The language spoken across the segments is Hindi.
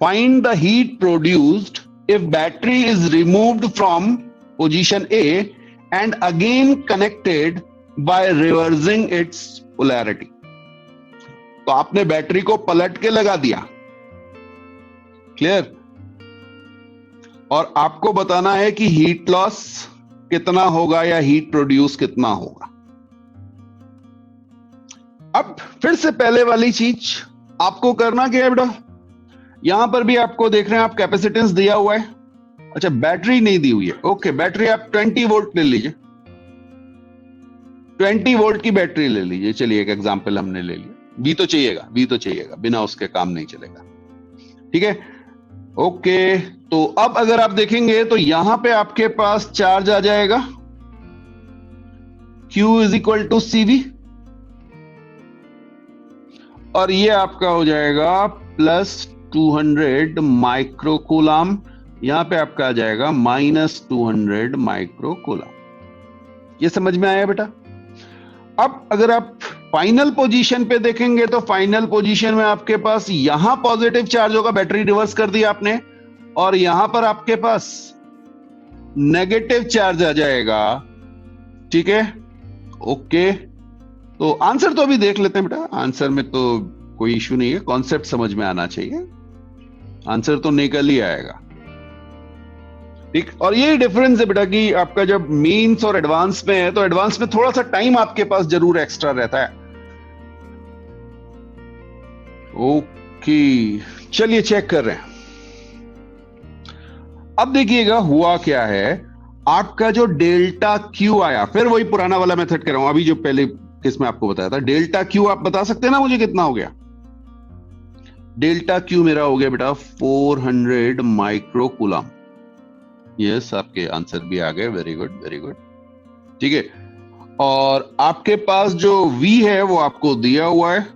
Find the heat produced if battery is removed from position A and again connected by reversing its polarity. तो आपने बैटरी को पलट के लगा दिया, क्लियर, और आपको बताना है कि हीट लॉस कितना होगा या हीट प्रोड्यूस कितना होगा। अब फिर से पहले वाली चीज आपको करना क्या है बेटा, यहां पर भी आपको देख रहे हैं आप कैपेसिटेंस दिया हुआ है, अच्छा बैटरी नहीं दी हुई है, ओके बैटरी आप 20 वोल्ट ले लीजिए, 20 वोल्ट की बैटरी ले लीजिए। चलिए एक एग्जांपल हमने ले लिया, वी तो चाहिएगा, बिना उसके काम नहीं चलेगा, ठीक है, ओके। तो अब अगर आप देखेंगे तो यहां पे आपके पास चार्ज आ जाएगा Q is equal to CV, और ये आपका हो जाएगा प्लस 200 माइक्रोकूलम, यहां पे आपका आ जाएगा माइनस 200 माइक्रोकूलम। ये समझ में आया बेटा? अब अगर आप फाइनल पोजीशन पे देखेंगे तो फाइनल पोजीशन में आपके पास यहां पॉजिटिव चार्ज होगा, बैटरी रिवर्स कर दी आपने, और यहां पर आपके पास नेगेटिव चार्ज आ जाएगा, ठीक है, ओके। तो आंसर तो अभी देख लेते हैं बेटा, आंसर में तो कोई इश्यू नहीं है, कॉन्सेप्ट समझ में आना चाहिए, आंसर तो निकल ही आएगा, ठीक। और यही डिफरेंस है बेटा कि आपका जब मीन्स और एडवांस में है तो एडवांस में थोड़ा सा टाइम आपके पास जरूर एक्स्ट्रा रहता है। ओके चलिए चेक कर रहे हैं। अब देखिएगा हुआ क्या है, आपका जो डेल्टा क्यू आया, फिर वही पुराना वाला मेथड कर रहा हूं, अभी जो पहले केस में आपको बताया था, डेल्टा क्यू आप बता सकते हैं ना मुझे कितना हो गया? डेल्टा क्यू मेरा हो गया बेटा 400 माइक्रोकूलम। यस आपके आंसर भी आ गए, वेरी गुड वेरी गुड, ठीक है। और आपके पास जो V है वो आपको दिया हुआ है,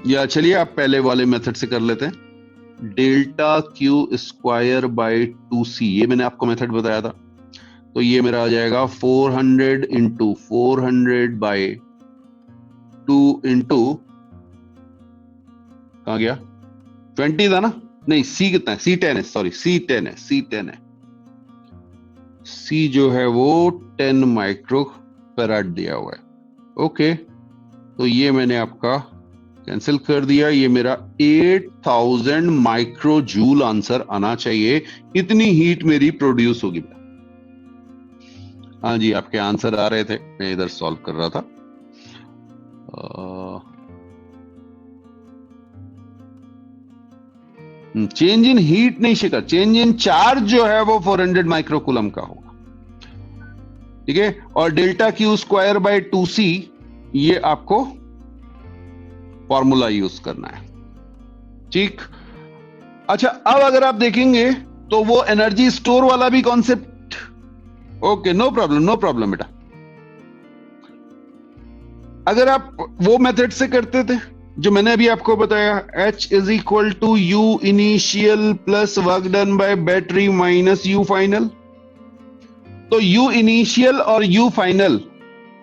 या चलिए आप पहले वाले मेथड से कर लेते हैं, delta Q square by 2C, ये मैंने आपको मेथड बताया था, तो ये मेरा आ जाएगा 400 इंटू 400 बाय 2 इंटू, कहां गया, 20 था ना, नहीं C कितना है, C10 है, सॉरी C10 है, C जो है वो 10 माइक्रो फैराड दिया हुआ है, ओके। तो ये मैंने आपका कैंसिल कर दिया, ये मेरा 8000 माइक्रो जूल आंसर आना चाहिए, इतनी हीट मेरी प्रोड्यूस होगी। हाँ जी आपके आंसर आ रहे थे, मैं इधर सॉल्व कर रहा था। चेंज इन हीट नहीं शिखर, चेंज इन चार्ज जो है वो 400 माइक्रोकूलम का होगा, ठीक है। और delta Q square by 2C ये आपको फॉर्मूला यूज करना है, ठीक। अच्छा अब अगर आप देखेंगे तो वो एनर्जी स्टोर वाला भी कॉन्सेप्ट, ओके नो प्रॉब्लम बेटा। अगर आप वो मेथड से करते थे जो मैंने अभी आपको बताया, H is equal to U initial plus work done by battery minus U final, तो U इनिशियल और U फाइनल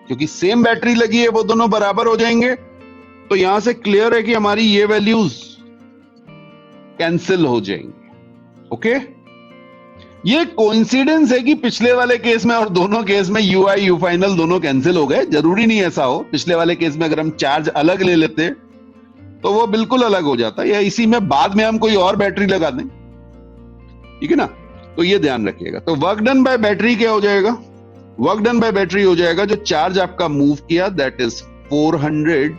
क्योंकि सेम बैटरी लगी है वो दोनों बराबर हो जाएंगे, तो यहां से क्लियर है कि हमारी ये वैल्यूज कैंसिल हो जाएंगी, ओके। ये कोइंसिडेंस है कि पिछले वाले केस में और दोनों केस में UI U फाइनल दोनों कैंसिल हो गए, जरूरी नहीं ऐसा हो। पिछले वाले केस में अगर हम चार्ज अलग ले लेते तो वो बिल्कुल अलग हो जाता, या इसी में बाद में हम कोई और बैटरी लगा दें, ठीक है ना, तो ये ध्यान रखिएगा। तो वर्क डन बाय बैटरी क्या हो जाएगा, वर्क डन बाय बैटरी हो जाएगा जो चार्ज आपका मूव किया, that is 400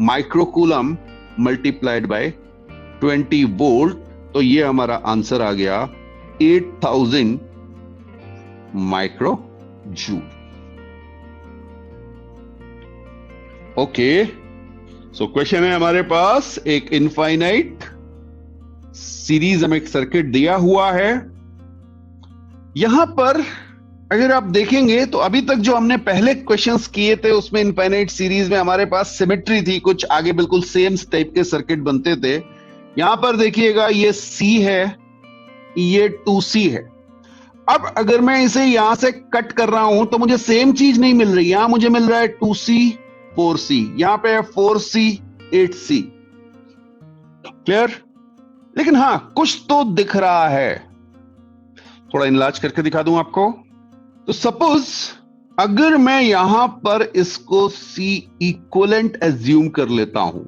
microcoulomb multiplied by 20 volt, तो ये हमारा आंसर आ गया 8000 micro joule, okay. So question है हमारे पास, एक इनफाइनाइट सीरीज में एक सर्किट दिया हुआ है, यहां पर अगर आप देखेंगे तो अभी तक जो हमने पहले क्वेश्चंस किए थे उसमें इनफाइनाइट सीरीज में हमारे पास सिमेट्री थी, कुछ आगे बिल्कुल सेम टाइप के सर्किट बनते थे। यहां पर देखिएगा ये C है, ये 2C है। अब अगर मैं इसे यहां से कट कर रहा हूं तो मुझे सेम चीज नहीं मिल रही, यहां मुझे मिल रहा है 2C 4C, यहां पे है 4C 8C, क्लियर। लेकिन हां कुछ तो दिख रहा है। थोड़ा इनलार्ज करके दिखा दूं आपको। तो सपोज अगर मैं यहां पर इसको सी इक्वलेंट एज्यूम कर लेता हूं,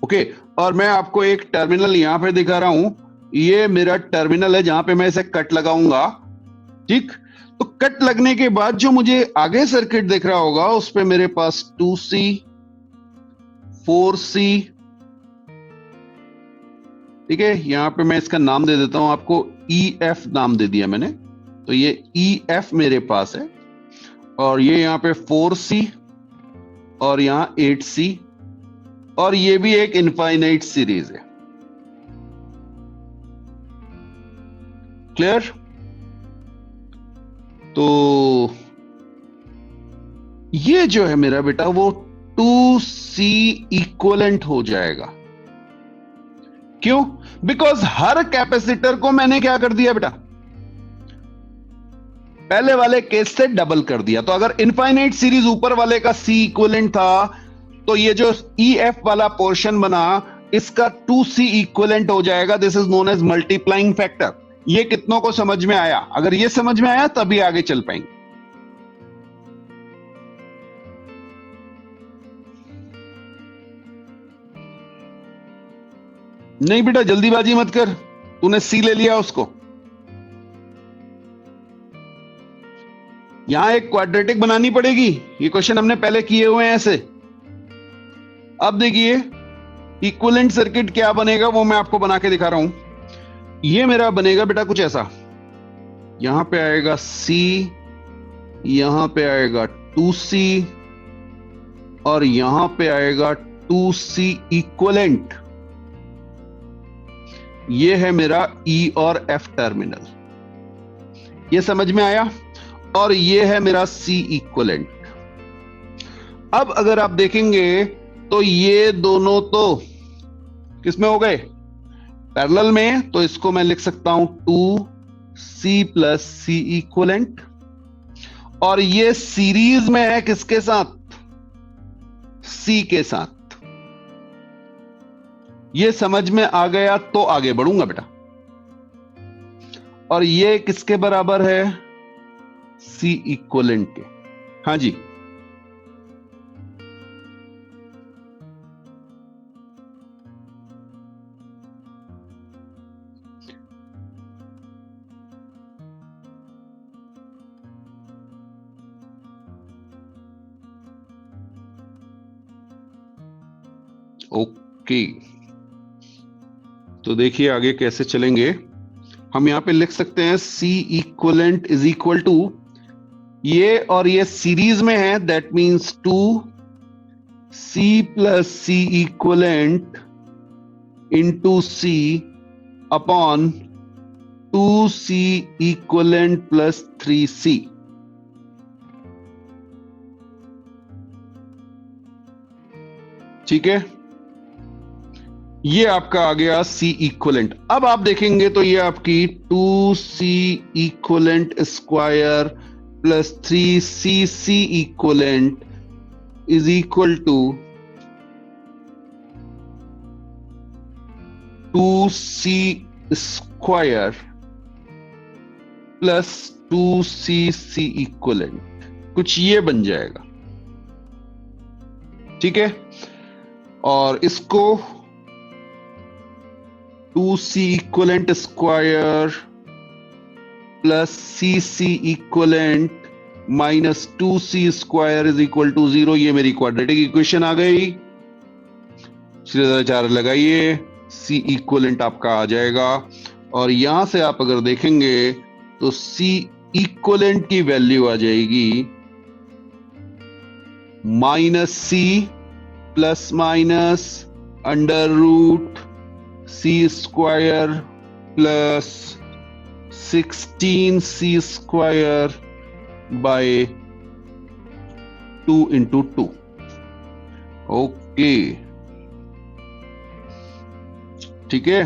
ओके, और मैं आपको एक टर्मिनल यहां पे दिखा रहा हूं, ये मेरा टर्मिनल है जहां पे मैं इसे कट लगाऊंगा, ठीक। तो कट लगने के बाद जो मुझे आगे सर्किट दिख रहा होगा उस पे मेरे पास 2C 4C, ठीक है। यहां पे मैं इसका नाम दे देता हूं आपको, EF नाम दे दिया मैंने। तो ये EF मेरे पास है, और ये यहां पे 4C और यहां 8C, और ये भी एक इनफाइनाइट सीरीज है। क्लियर? तो ये जो है मेरा बेटा वो 2C इक्वलेंट हो जाएगा। क्यों? बिकॉज हर कैपेसिटर को मैंने क्या कर दिया बेटा, पहले वाले केस से डबल कर दिया। तो अगर इनफाइनाइट सीरीज ऊपर वाले का C इक्वलेंट था, तो ये जो EF वाला पोर्शन बना इसका 2C इक्वलेंट हो जाएगा। This is known as multiplying factor. ये कितनों को समझ में आया? अगर ये समझ में आया तभी आगे चल पाएंगे। नहीं बेटा जल्दीबाजी मत कर, तूने C ले लिया उसको। यहां एक क्वाड्रेटिक बनानी पड़ेगी, ये क्वेश्चन हमने पहले किए हुए हैं ऐसे। अब देखिए इक्विवेलेंट सर्किट क्या बनेगा वो मैं आपको बना के दिखा रहा हूं। ये मेरा बनेगा बेटा कुछ ऐसा, यहां पे आएगा C, यहां पे आएगा 2C, और यहां पे आएगा 2C इक्विवेलेंट। ये है मेरा E और F टर्मिनल, ये समझ में आया? और ये है मेरा C इक्विवेलेंट। अब अगर आप देखेंगे तो ये दोनों तो किसमें हो गए? पैरेलल में। तो इसको मैं लिख सकता हूं 2C प्लस C इक्विवेलेंट, और ये सीरीज में है किसके साथ? C के साथ। ये समझ में आ गया तो आगे बढ़ूंगा बेटा। और ये किसके बराबर है? C इक्विवेलेंट के। हाँ जी, ओके। तो देखिए आगे कैसे चलेंगे। हम यहां पे लिख सकते हैं C equivalent is equal to, ये और ये सीरीज में है, that means 2C plus C equivalent into C upon 2C equivalent plus 3C। ठीक है, ये आपका आ गया C इक्विवेलेंट। अब आप देखेंगे तो ये आपकी 2C equivalent square plus 3CC equivalent is equal to 2C square plus 2CC equivalent, कुछ ये बन जाएगा। ठीक है, और इसको 2C equivalent square plus CC equivalent minus 2C square is equal to 0। ये मेरी क्वाड्रेटिक इक्वेशन आ गई। सीधा लगाइए, C इक्विवेलेंट आपका आ जाएगा। और यहां से आप अगर देखेंगे तो C इक्विवेलेंट की वैल्यू आ जाएगी -C plus minus under root C square plus 16C square by 2 into 2। Okay, ठीक है।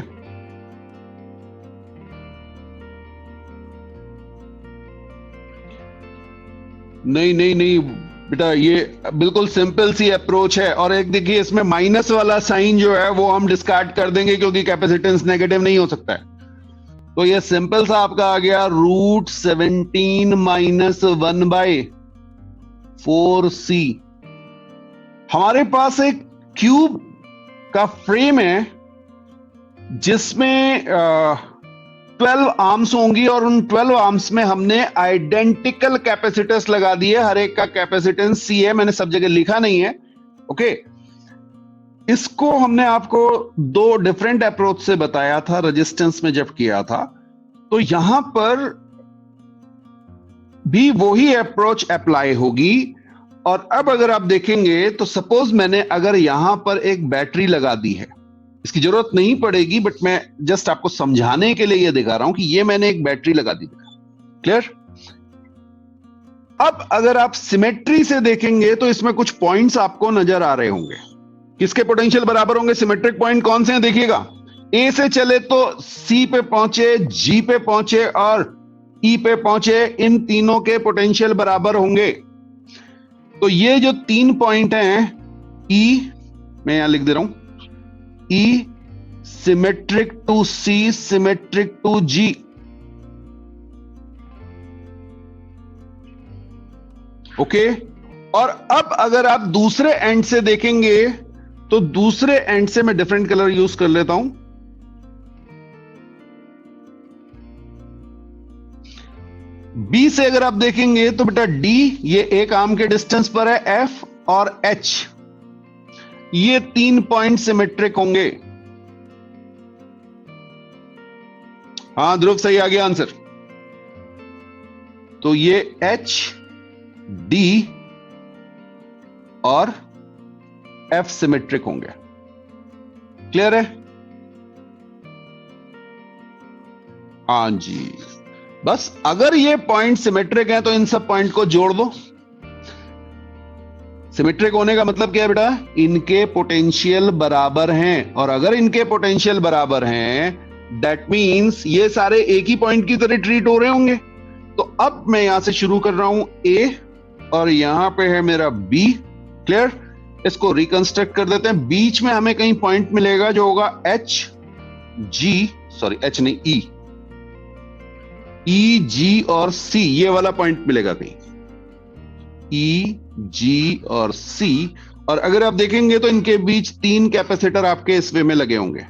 नहीं नहीं नहीं, बेटा ये बिल्कुल सिंपल सी अप्रोच है। और एक देखिए इसमें माइनस वाला साइन जो है वो हम डिस्कार्ड कर देंगे क्योंकि कैपेसिटेंस नेगेटिव नहीं हो सकता है। तो ये सिंपल सा आपका आ गया √17 माइनस 1/4C। हमारे पास एक क्यूब का फ्रेम है जिसमें 12 आर्म्स होंगी और उन 12 आर्म्स में हमने आइडेंटिकल कैपेसिटर्स लगा दिए। हर एक का कैपेसिटेंस C है, मैंने सब जगह लिखा नहीं है। ओके, इसको हमने आपको दो डिफरेंट अप्रोच से बताया था रेजिस्टेंस में जब किया था। तो यहां पर भी वही अप्रोच अप्लाई होगी। और अब अगर आप देखेंगे तो सपोज मैंने अगर यहां पर एक बैटरी लगा दी है, इसकी जरूरत नहीं पड़ेगी बट मैं जस्ट आपको समझाने के लिए ये दिखा रहा हूं कि ये मैंने एक बैटरी लगा दी। क्लियर? अब अगर आप सिमेट्री से देखेंगे तो इसमें कुछ पॉइंट्स आपको नजर आ रहे होंगे। किसके पोटेंशियल बराबर होंगे? सिमेट्रिक पॉइंट कौन से हैं देखिएगा। ए से चले तो सी पे पहुंचे, जी पे पहुंचे और ई पे पहुंचे, इन तीनों के पोटेंशियल बराबर होंगे। तो ये जो 3 पॉइंट हैं, ई मैं यहां लिख दे रहा हूं, E symmetric to C, symmetric to G. Okay, और अब अगर आप दूसरे एंड से देखेंगे तो दूसरे एंड से मैं डिफरेंट कलर यूज कर लेता हूं। बी से अगर आप देखेंगे तो बेटा डी ये एक आर्म के डिस्टेंस पर है, एफ और एच ये 3 पॉइंट सिमेट्रिक होंगे। हां ध्रुव सही आ गया आंसर। तो ये एच, डी और एफ सिमेट्रिक होंगे। क्लियर है? हां जी, बस अगर ये पॉइंट सिमेट्रिक है तो इन सब पॉइंट को जोड़ दो। सिमेट्रिक होने का मतलब क्या है बेटा? इनके पोटेंशियल बराबर हैं, और अगर इनके पोटेंशियल बराबर हैं दैट मींस ये सारे एक ही पॉइंट की तरह ट्रीट हो रहे होंगे। तो अब मैं यहां से शुरू कर रहा हूं ए और यहां पे है मेरा बी। क्लियर? इसको रिकंस्ट्रक्ट कर देते हैं। बीच में हमें कहीं पॉइंट मिलेगा जो होगा एच जी, सॉरी एच नहीं ई, ई जी और सी, ये वाला पॉइंट मिलेगा कहीं, ई जी और सी। और अगर आप देखेंगे तो इनके बीच 3 कैपेसिटर आपके इस वे में लगे होंगे।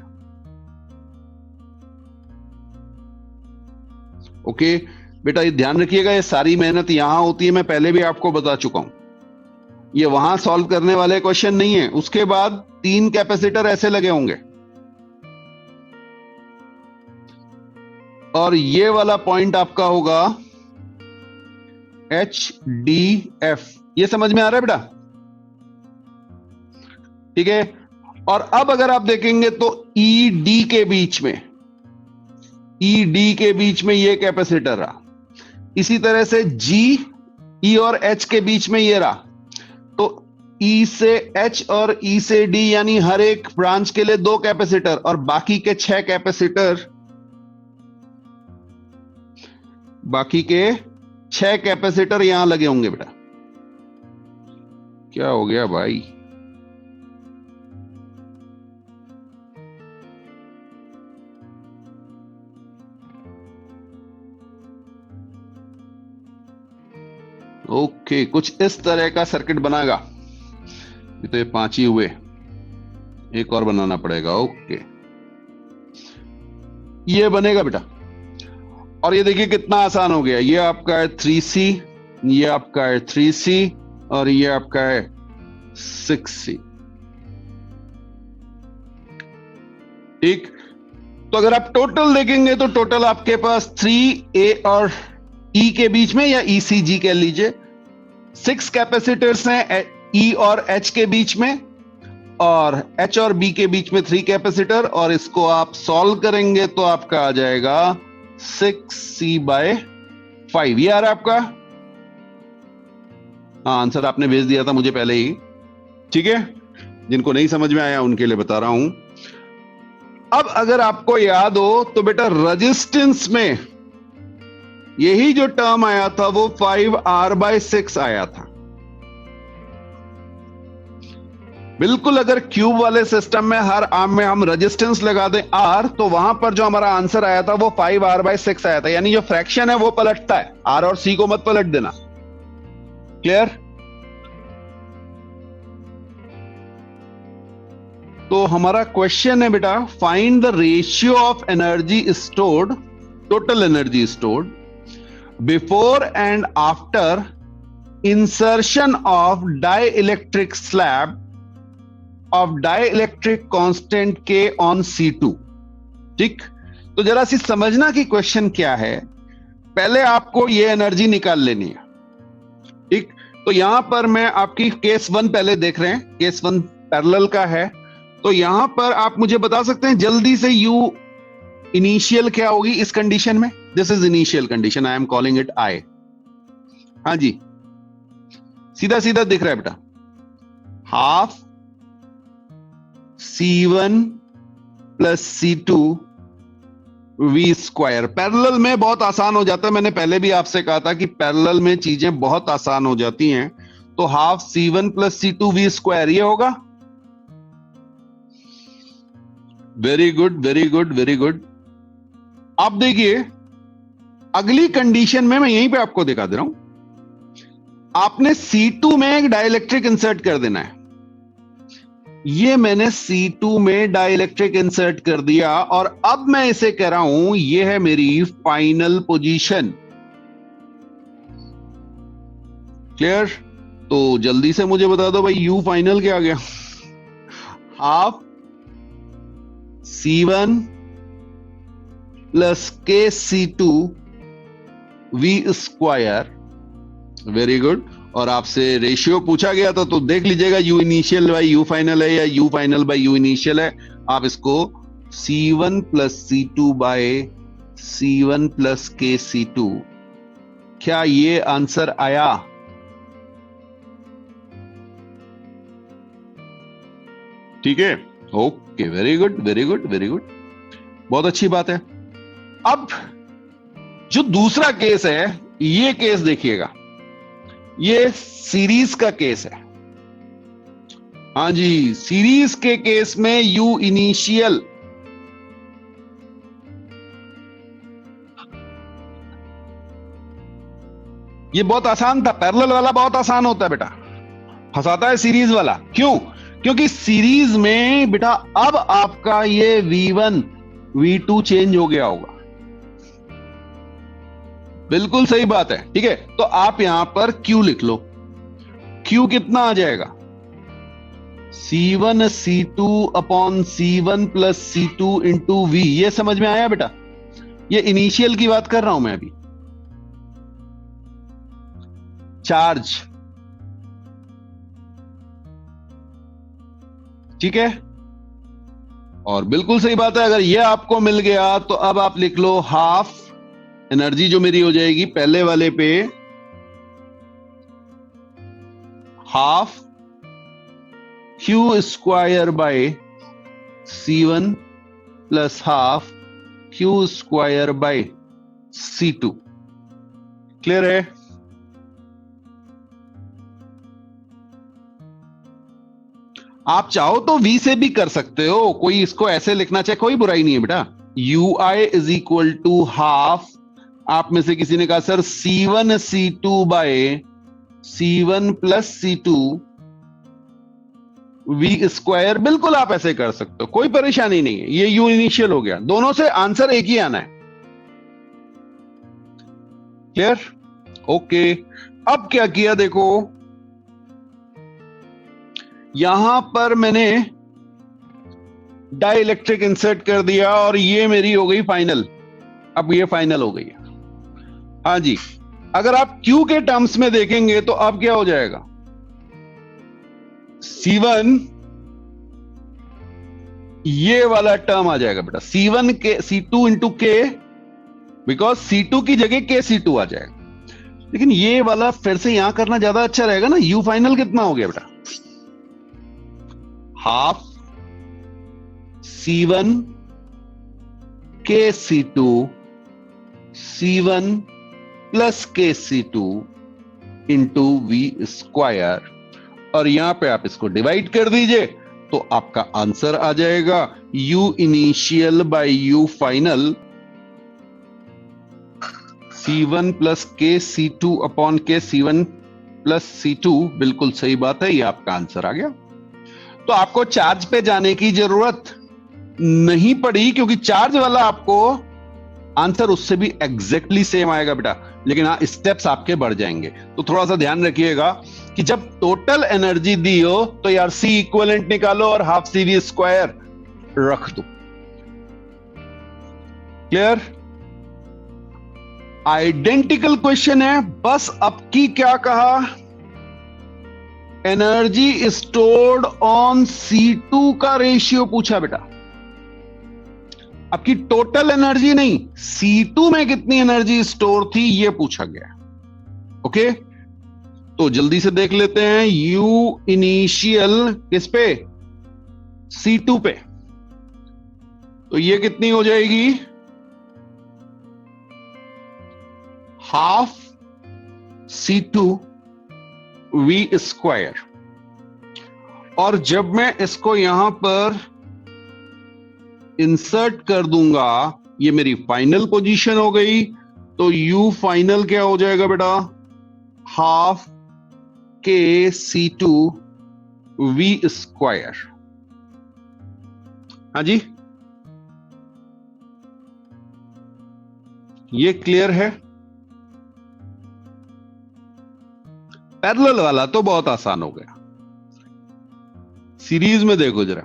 ओके बेटा, ये ध्यान रखिएगा, ये सारी मेहनत यहां होती है, मैं पहले भी आपको बता चुका हूं। ये वहां सॉल्व करने वाले क्वेश्चन नहीं है। उसके बाद 3 कैपेसिटर ऐसे लगे होंगे और ये वाला पॉइंट आपका होगा एच डी एफ। ये समझ में आ रहा है बेटा? ठीक है। और अब अगर आप देखेंगे तो ई डी के बीच में, ई डी के बीच में ये कैपेसिटर रहा। इसी तरह से जी, ई और एच के बीच में ये रहा। तो ई से एच और ई से डी यानी हर एक ब्रांच के लिए 2 कैपेसिटर और बाकी के 6 कैपेसिटर, बाकी के 6 कैपेसिटर यहां लगे होंगे बेटा। क्या हो गया भाई? ओके, कुछ इस तरह का सर्किट बनेगा। ये तो ये 5 ही हुए, एक और बनाना पड़ेगा। ओके, ये बनेगा बेटा। और ये देखिए कितना आसान हो गया। ये आपका है 3C, ये आपका है 3C और ये आपका है 6C। ठीक, तो अगर आप टोटल देखेंगे तो टोटल आपके पास 3A और E के बीच में, या ECG कह लीजिए, 6 कैपेसिटर्स हैं E और H के बीच में, और H और B के बीच में 3 कैपेसिटर। और इसको आप सॉल्व करेंगे तो आपका आ जाएगा 6C/5। ये आ रहा है आपका? हाँ, आंसर आपने भेज दिया था मुझे पहले ही। ठीक है, जिनको नहीं समझ में आया उनके लिए बता रहा हूं। अब अगर आपको याद हो तो बेटा रेजिस्टेंस में यही जो टर्म आया था वो 5R/6 आया था। बिल्कुल, अगर क्यूब वाले सिस्टम में हर आर्म में हम रेजिस्टेंस लगा दें R, तो वहां पर जो हमारा आंसर आया था वो 5R/6 आया था, यानी जो फ्रैक्शन है वो पलटता है, R और C को मत पलट देना। क्लियर? तो हमारा क्वेश्चन है बेटा, find the ratio of energy stored, total energy stored before and after insertion of dielectric slab of dielectric constant के ऑन C2। ठीक, तो जरा सी समझना कि क्वेश्चन क्या है। पहले आपको ये एनर्जी निकाल लेनी है। ठीक, तो यहां पर मैं आपकी केस 1 पहले देख रहे हैं, केस 1 पैरेलल का है। तो यहां पर आप मुझे बता सकते हैं जल्दी से यू इनिशियल क्या होगी इस कंडीशन में? This is initial condition, I am calling it I. हाँ जी, सीधा सीधा दिख रहा है बेटा, half C1 plus C2 V square. Parallel में बहुत आसान हो जाता है, मैंने पहले भी आपसे कहा था कि पैरेलल में चीजें बहुत आसान हो जाती हैं। तो half C1 plus C2 V square ये होगा। Very good, very good, very good. अब देखिए अगली कंडीशन में मैं यहीं पे आपको दिखा दे रहा हूं। आपने C2 में एक डाइइलेक्ट्रिक इंसर्ट कर देना है। ये मैंने C2 में डाइइलेक्ट्रिक इंसर्ट कर दिया और अब मैं इसे कह रहा हूं ये है मेरी फाइनल पोजीशन। क्लियर? तो जल्दी से मुझे बता दो भाई यू फाइनल क्या आ गया? Half C1 plus K C2 V square. Very good. और आपसे रेशियो पूछा गया था तो देख लीजिएगा you initial by you final है या you final by you initial है। आप इसको C1 plus C2 by C1 plus K C2। क्या ये आंसर आया? ठीक है, okay, very good, very good, very good, बहुत अच्छी बात है। अब जो दूसरा केस है, ये केस देखिएगा, ये सीरीज का केस है। हाँ जी, सीरीज के केस में यू इनिशियल ये बहुत आसान था। पैरेलल वाला बहुत आसान होता है बेटा, फंसाता है सीरीज वाला। क्यों? क्योंकि सीरीज में बेटा अब आपका ये V1 V2 चेंज हो गया होगा। बिल्कुल सही बात है। ठीक है, तो आप यहां पर Q लिख लो। Q कितना आ जाएगा? C1 C2 upon C1 plus C2 into V। ये समझ में आया बेटा? ये इनिशियल की बात कर रहा हूं मैं अभी। चार्ज, ठीक है, और बिल्कुल सही बात है। अगर ये आपको मिल गया तो अब आप लिख लो हाफ एनर्जी जो मेरी हो जाएगी पहले वाले पे, half Q square by C1 plus half Q square by C2। Clear है? आप चाहो तो V से भी कर सकते हो, कोई इसको ऐसे लिखना चाहे कोई बुराई नहीं है बेटा। UI is equal to half, आप में से किसी ने कहा sir C1 C2 by C1 plus C2 V square. बिल्कुल आप ऐसे कर सकते हो, कोई परेशानी नहीं है। ये यू इनिशियल हो गया, दोनों से आंसर एक ही आना है। क्लियर? ओके, अब क्या किया देखो, यहां पर मैंने डाइइलेक्ट्रिक इंसर्ट कर दिया और ये मेरी हो गई फाइनल। अब ये फाइनल हो गई है। हाँ जी, अगर आप Q के टर्म्स में देखेंगे तो अब क्या हो जाएगा? C1 ये वाला टर्म आ जाएगा बेटा, C1 के C2 इंटू के, बिकॉज C2 की जगह के C2 आ जाएगा। लेकिन ये वाला फिर से यहां करना ज्यादा अच्छा रहेगा ना। U फाइनल कितना हो गया बेटा? हाफ C1 के C2 C1 plus K C2 into V square. और यहां पे आप इसको डिवाइड कर दीजिए तो आपका आंसर आ जाएगा U initial by U final C1 plus K C2 upon के C1 प्लस C2। बिल्कुल सही बात है, ये आपका आंसर आ गया। तो आपको चार्ज पे जाने की जरूरत नहीं पड़ी क्योंकि चार्ज वाला आपको आंसर उससे भी एग्जैक्टली सेम आएगा बेटा, लेकिन हाँ स्टेप्स आपके बढ़ जाएंगे। तो थोड़ा सा ध्यान रखिएगा कि जब टोटल एनर्जी दी हो तो यार C इक्विवेलेंट निकालो और हाफ CV स्क्वायर रख दो। क्लियर? आइडेंटिकल क्वेश्चन है, बस अब की क्या कहा, एनर्जी स्टोर्ड ऑन C2 का रेशियो पूछा बेटा। आपकी टोटल एनर्जी नहीं, C2 में कितनी एनर्जी स्टोर थी ये पूछा गया। ओके, तो जल्दी से देख लेते हैं। U इनिशियल किस पे, C2 पे, तो ये कितनी हो जाएगी, हाफ C2 V स्क्वायर। और जब मैं इसको यहां पर इंसर्ट कर दूंगा, ये मेरी फाइनल पोजीशन हो गई, तो U फाइनल क्या हो जाएगा बेटा, हाफ के C2 V स्क्वायर। हाँ जी, ये क्लियर है? पैरेलल वाला तो बहुत आसान हो गया, सीरीज में देखो जरा।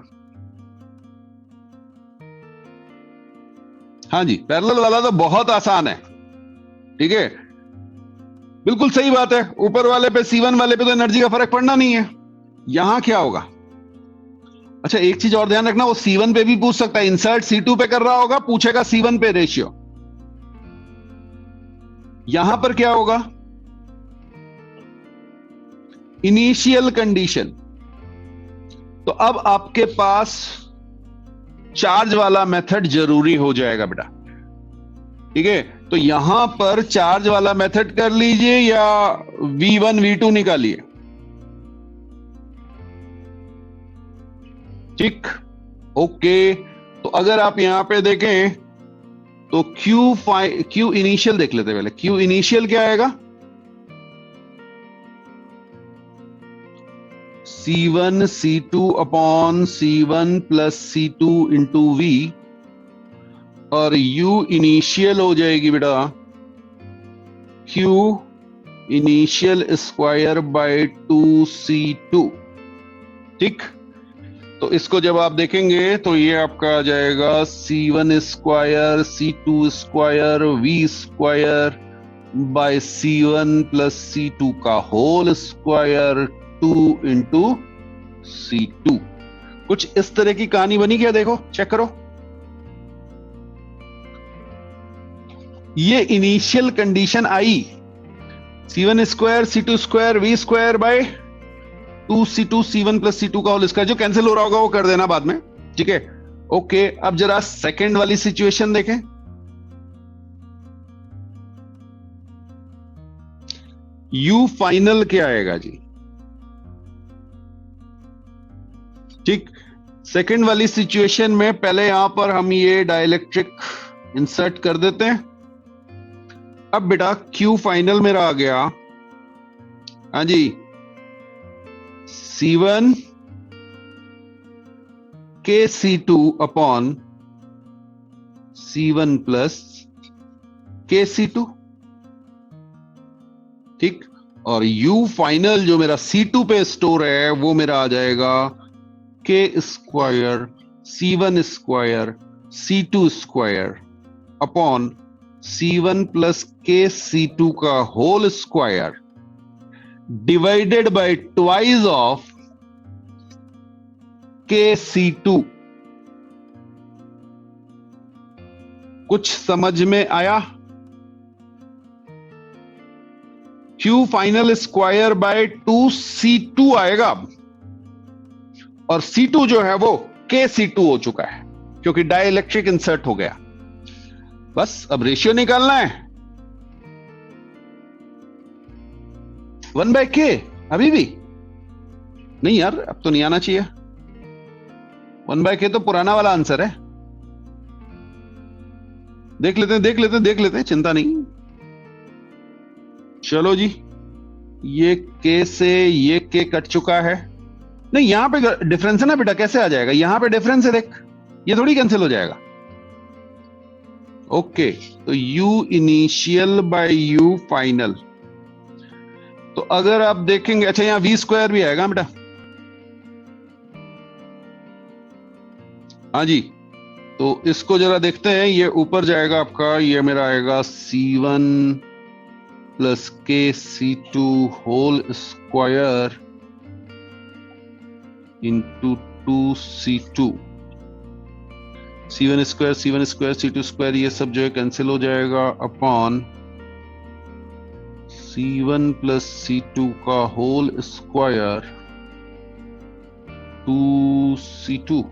हाँ जी, पैरेलल वाला तो बहुत आसान है, ठीक है, बिल्कुल सही बात है। ऊपर वाले पे C1 वाले पे तो एनर्जी का फर्क पड़ना नहीं है। यहां क्या होगा, अच्छा एक चीज और ध्यान रखना, वो C1 पे भी पूछ सकता है, इंसर्ट C2 पे कर रहा होगा, पूछेगा C1 पे रेशियो। यहां पर क्या होगा, इनिशियल कंडीशन। तो अब आपके पास चार्ज वाला मेथड जरूरी हो जाएगा बेटा, ठीक है। तो यहां पर चार्ज वाला मेथड कर लीजिए या V1 V2 निकालिए, ठीक, ओके। तो अगर आप यहां पे देखें तो Q इनिशियल देख लेते हैं पहले। Q इनिशियल क्या आएगा, C1 C2 upon C1 plus C2 into V, और U इनिशियल हो जाएगी बेटा Q initial square by 2C2, ठीक। तो इसको जब आप देखेंगे तो ये आपका आ जाएगा C1 square C2 square V square by C1 plus C2 का होल स्क्वायर 2 इंटू C2। कुछ इस तरह की कहानी बनी क्या, देखो चेक करो। ये initial condition I, C1 square C2 square V square by 2C2 C1 plus C2 का होल स्क्वायर, जो कैंसिल हो रहा होगा वो कर देना बाद में, ठीक है, ओके। अब जरा सेकंड वाली सिचुएशन देखें। U फाइनल क्या आएगा जी, ठीक। सेकंड वाली सिचुएशन में पहले यहां पर हम ये डाइलेक्ट्रिक इंसर्ट कर देते हैं। अब बेटा Q फाइनल मेरा आ गया, हाँ जी, C1 के C2 upon C1 plus K C2, ठीक। और U फाइनल जो मेरा C2 पे स्टोर है वो मेरा आ जाएगा K square C1 square C2 square upon C1 plus K C2 का whole square divided by twice of K C2। कुछ समझ में आया? Q final square by 2C2 आएगा, और C2 जो है वो के C2 हो चुका है क्योंकि डाइलेक्ट्रिक इंसर्ट हो गया। बस अब रेशियो निकालना है, 1/k अभी भी नहीं यार, अब तो नहीं आना चाहिए। 1/k तो पुराना वाला आंसर है। देख लेते हैं, देख लेते हैं, देख लेते हैं, चिंता नहीं। चलो जी, ये k से ये k कट चुका है। नहीं, यहां पे डिफरेंस है ना बेटा, कैसे आ जाएगा? यहां पे डिफरेंस है, देख, ये थोड़ी कैंसिल हो जाएगा। ओके, तो u initial by u final. तो अगर आप देखेंगे, अच्छा यहां v स्क्वायर भी आएगा बेटा। हाँ जी, तो इसको जरा देखते हैं। ये ऊपर जाएगा आपका, ये मेरा आएगा c1 plus k c2 whole square into 2c2। c1 square, c1 square, c2 square, ये सब जो है कैंसिल हो जाएगा अपॉन c1 प्लस c2 का होल स्क्वायर 2c2।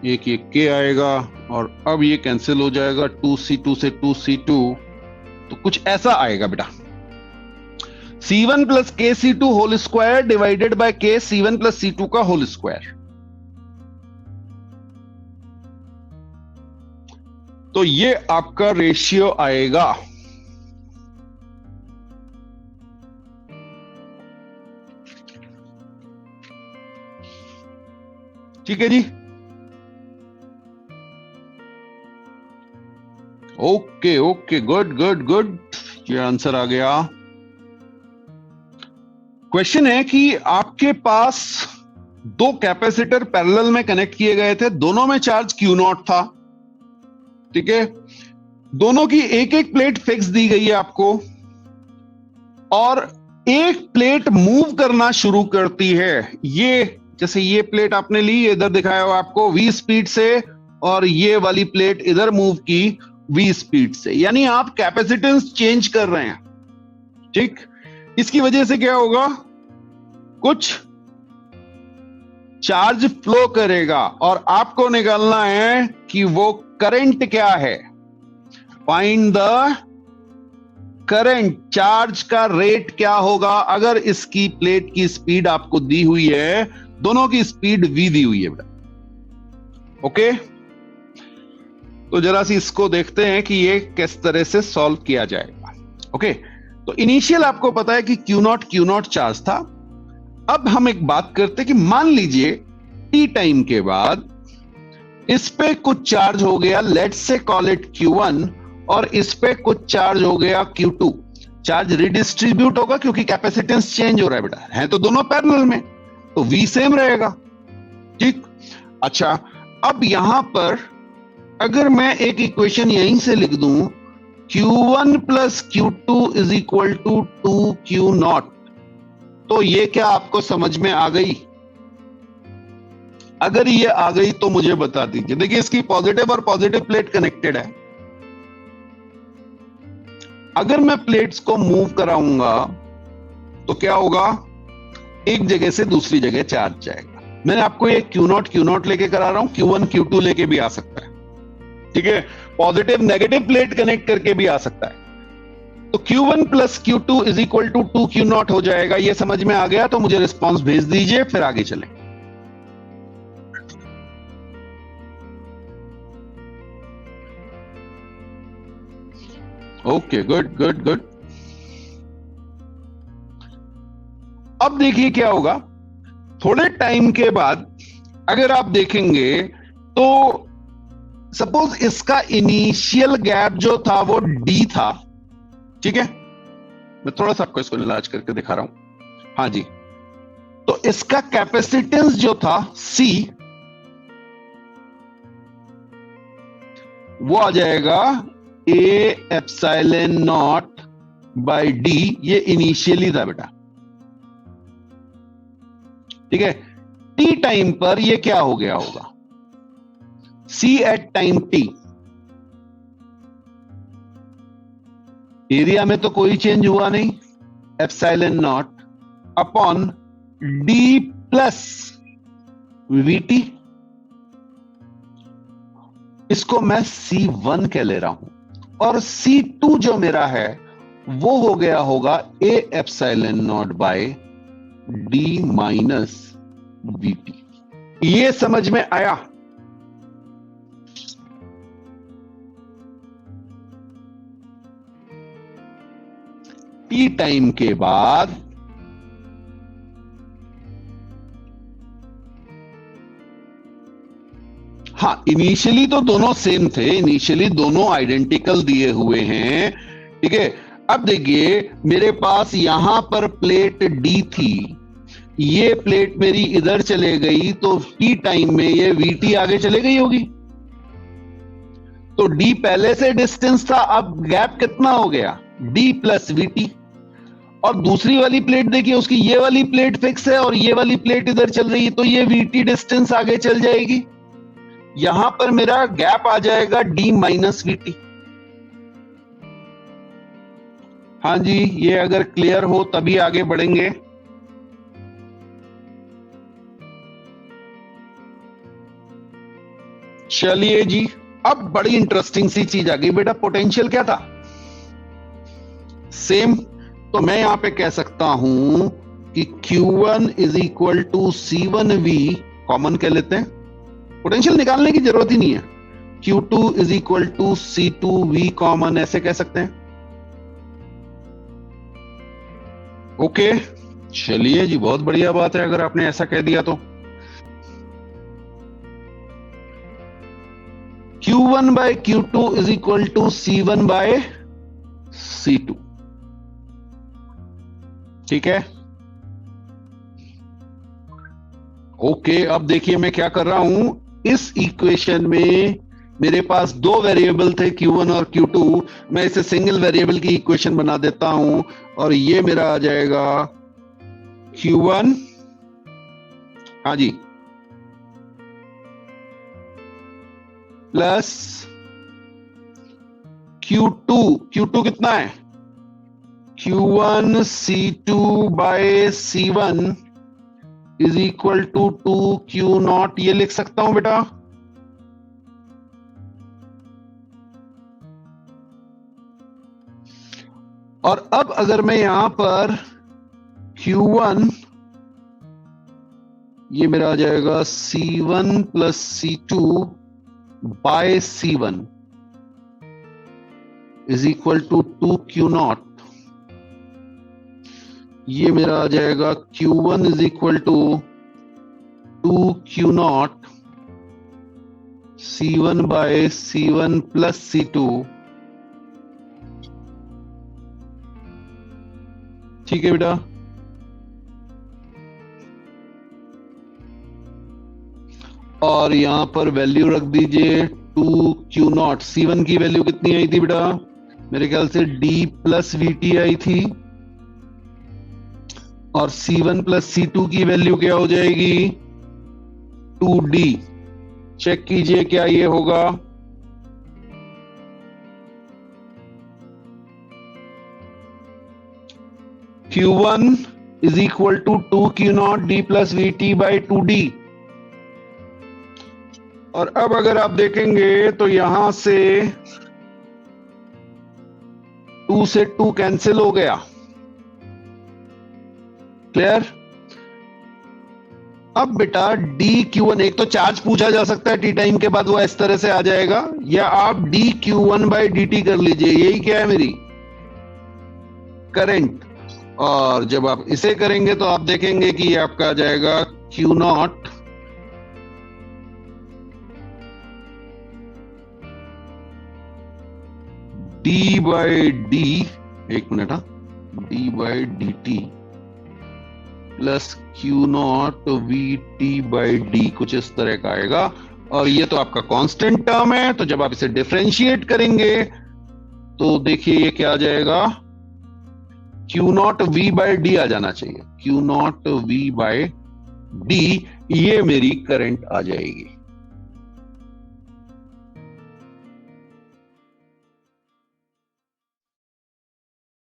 एक ये k आएगा और अब ये कैंसिल हो जाएगा 2c2 से 2c2। तो कुछ ऐसा आएगा बेटा, c1 plus k c2 whole square divided by k c1 plus c2 का होल स्क्वायर। तो ये आपका रेशियो आएगा। ठीक है जी, okay okay, good good good, ये आंसर आ गया। क्वेश्चन है कि आपके पास दो कैपेसिटर पैरेलल में कनेक्ट किए गए थे, दोनों में चार्ज Q0 था। ठीक है, दोनों की एक एक प्लेट फिक्स दी गई है आपको, और एक प्लेट मूव करना शुरू करती है। ये जैसे ये प्लेट आपने ली, इधर दिखाया हुआ आपको v स्पीड से, और ये वाली प्लेट इधर मूव की v स्पीड से, यानी आप कैपेसिटेंस चेंज कर रहे हैं। ठीक, इसकी वजह से क्या होगा, कुछ चार्ज फ्लो करेगा और आपको निकालना है कि वो करंट क्या है। फाइंड द करंट, चार्ज का रेट क्या होगा अगर इसकी प्लेट की स्पीड आपको दी हुई है, दोनों की स्पीड v दी हुई है बेटा। ओके, तो जरा सी इसको देखते हैं कि ये किस तरह से सॉल्व किया जाएगा। ओके, तो इनिशियल आपको पता है कि Q0 चार्ज था। अब हम एक बात करते हैं कि मान लीजिए t टाइम के बाद इस पे कुछ चार्ज हो गया, let's say call it Q1, और इस पे कुछ चार्ज हो गया Q2। चार्ज रिडिस्ट्रीब्यूट होगा क्योंकि कैपेसिटेंस चेंज हो रहा है बेटा, है तो दोनों पैरेलल में, तो V सेम रहेगा। ठीक, अच्छा, अब यहां पर अगर मैं एक इक्वेशन यहीं से लिख दूं, Q1 plus Q2 is equal to 2Q0, तो ये क्या आपको समझ में आ गई? अगर ये आ गई तो मुझे बता दीजिए। देखिए, इसकी पॉजिटिव और पॉजिटिव प्लेट कनेक्टेड है। अगर मैं प्लेट्स को मूव कराऊंगा तो क्या होगा, एक जगह से दूसरी जगह चार्ज जाएगा। मैंने आपको ये Q0 लेके करा रहा हूं, Q1 Q2 लेके भी आ सकता है। ठीक है, पॉजिटिव नेगेटिव प्लेट कनेक्ट करके भी आ सकता है। तो Q1 plus Q2 is equal to 2Q0 हो जाएगा। ये समझ में आ गया तो मुझे रिस्पॉन्स भेज दीजिए, फिर आगे चलें। Okay, good good good. अब देखिए क्या होगा, थोड़े टाइम के बाद अगर आप देखेंगे तो सपोज इसका इनिशियल गैप जो था वो d था। ठीक है, मैं थोड़ा सा आपको इसको इलाज करके दिखा रहा हूं। हाँ जी, तो इसका कैपेसिटेंस जो था C, वो आ जाएगा A epsilon not by D। ये इनिशियली था बेटा। ठीक है, T टाइम पर ये क्या हो गया होगा, C at time T, area में तो कोई चेंज हुआ नहीं, epsilon not upon D plus VT। इसको मैं C1 कह ले रहा हूं, और C2 जो मेरा है वो हो गया होगा A epsilon not by D minus VT. ये समझ में आया? टी टाइम के बाद हाँ, इनिशियली तो दोनों सेम थे, इनिशियली दोनों आइडेंटिकल दिए हुए हैं, ठीक है। अब देखिए मेरे पास यहां पर प्लेट डी थी, ये प्लेट मेरी इधर चले गई, तो टी टाइम में ये वीटी आगे चले गई होगी। तो डी पहले से डिस्टेंस था, अब गैप कितना हो गया? D plus VT. और दूसरी वाली प्लेट देखिए, उसकी ये वाली प्लेट फिक्स है और ये वाली प्लेट इधर चल रही है, तो ये वीटी डिस्टेंस आगे चल जाएगी। यहां पर मेरा गैप आ जाएगा डी माइनस वीटी। हाँ जी, ये अगर क्लियर हो तभी आगे बढ़ेंगे। चलिए जी, अब बड़ी इंटरेस्टिंग सी चीज आ गई बेटा। पोटेंशियल क्या था? सेम। तो मैं यहां पे कह सकता हूं कि Q1 is equal to C1V, common कह लेते हैं, पोटेंशियल निकालने की जरूरत ही नहीं है। Q2 is equal to C2V common, ऐसे कह सकते हैं। ओके, चलिए जी, बहुत बढ़िया बात है अगर आपने ऐसा कह दिया तो। Q1 by Q2 is equal to C1 by C2, ठीक है। ओके, अब देखिए मैं क्या कर रहा हूं, इस इक्वेशन में मेरे पास दो वेरिएबल थे Q1 और Q2, मैं इसे सिंगल वेरिएबल की इक्वेशन बना देता हूं और ये मेरा आ जाएगा Q1, हाँ जी, प्लस Q2, Q2 कितना है? Q1 C2 by C1 is equal to 2Q0, ये लिख सकता हूं बेटा। और अब अगर मैं यहां पर Q1, ये मेरा आ जाएगा C1 plus C2 by C1 is equal to 2Q0, ये मेरा आ जाएगा Q1 is equal to 2Q0 C1 by C1 plus C2, ठीक है बेटा। और यहां पर वैल्यू रख दीजिए 2Q0, C1 की वैल्यू कितनी आई थी बेटा? मेरे ख्याल से D प्लस VT आई थी, और C1 प्लस C2 की वैल्यू क्या हो जाएगी? 2D। चेक कीजिए क्या ये होगा? Q1 is equal to 2Q0 D plus VT by 2D। और अब अगर आप देखेंगे तो यहां से 2 से 2 कैंसिल हो गया, क्लियर? अब बेटा dQ1, एक तो चार्ज पूछा जा सकता है टी टाइम के बाद, वो इस तरह से आ जाएगा, या आप dQ1 बाई dt कर लीजिए, यही क्या है मेरी करंट। और जब आप इसे करेंगे तो आप देखेंगे कि ये आपका आ जाएगा Q0 d बाई डी, एक मिनट, हाँ, d by dt plus Q0 VT by D, कुछ इस तरह का आएगा। और ये तो आपका कांस्टेंट टर्म है, तो जब आप इसे डिफरेंशिएट करेंगे तो देखिए ये क्या आ जाएगा, Q0 V बाई डी आ जाना चाहिए, Q0 V बाई डी, ये मेरी करंट आ जाएगी।